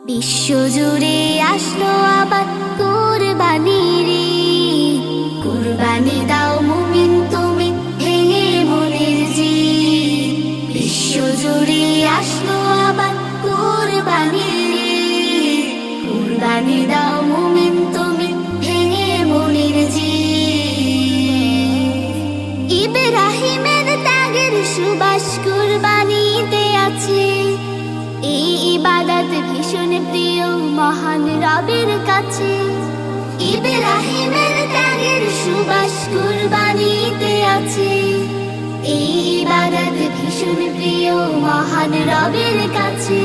বিশ্বজুড়ে আসলো আবার কুরবানির ঈদ। কুরবানি দাও মুমিন তুমি ভেঙে মনের জিদ। বিশ্বজুড়ে আসলো আবার কুরবানির ঈদ। কুরবানি দাও মুমিন তুমি ভেঙে মনের জিদ। ইব্রাহিমের ত্যাগের সুবাস কুরবানিতে আছে। এই ইবাদত ভীষণ প্রিয় মহান রবের কাছে। ইব্রাহিমের ত্যাগের সুবাস কুরবানিতে আছে। এই ইবাদত ভীষণ প্রিয় মহান রবের কাছে।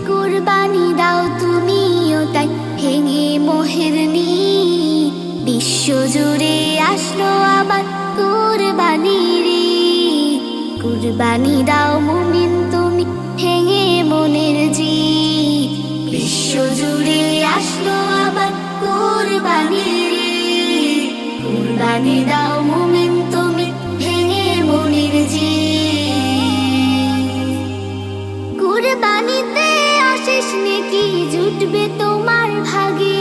কুরবানি দাও তুমিও তাই ভেঙে মোহের নিদ। বিশ্বজুড়ে আসলো আবার কুরবানির ঈদ। কুরবানি দাও মুমিন তুমি ভেঙে মনের জিদ। বিশ্বজুড়ে আসলো আবার কুরবানির ঈদ। কুরবানি দাও মুমিন তুমি ভেঙে মনের জিদ। কুরবানিতে অশেষ নেকি জুটবে তোমার ভাগে।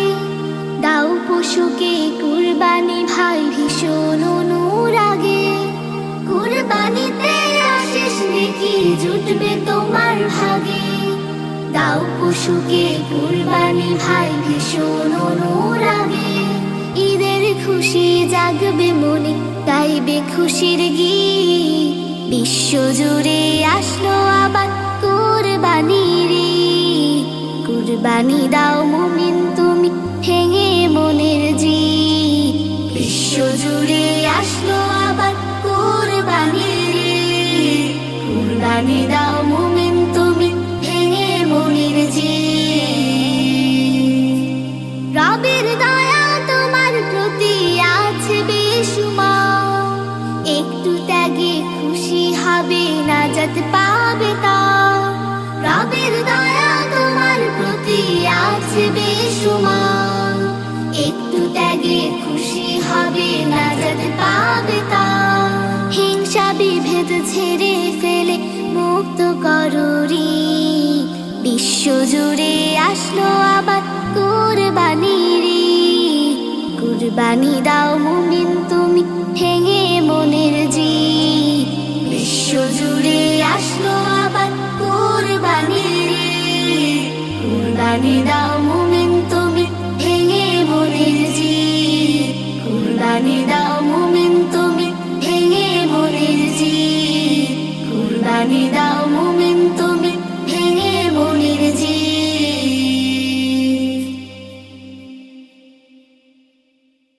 দাও পশুকে কুরবানি ভাই ভীষণ অনুরাগে। কুরবানিতে অশেষ নেকি জুটবে তোমার ভাগে। দাও পশুকে কুরবানি ভাই ভীষণ অনুরাগে। ঈদের খুশি জাগবে মনে গাইবে খুশির গীত। বিশ্বজুড়ে আসলো আবার কুরবানির ঈদ। কুরবানি দাও মুমিন তুমি ভেঙে মনের জিদ। বিশ্বজুড়ে আসলো আবার কুরবানির ঈদ। কুরবানি দাও মুমিন তুমি ভেঙে মনের জিদ। রবের দয়া তোমার প্রতি আছে বেশুমার। একটু ত্যাগে খুশি হবে নাজাত পাবে তা। রবের দয়া তোমার প্রতি আছে বেশুমার। একটু ত্যাগে খুশি হবে নাজাত পাবে তা। হিংসা বিভেদ ছেড়ে ফেলে মুক্ত করো হৃদ। বিশ্বজুড়ে আসলো আবার কুরবানির ঈদ। কুরবানি দাও মুমিন তুমি ভেঙে মনের জিদ। বিশ্বজুড়ে আসলো আবার কুরবানির ঈদ। কুরবানি দাও।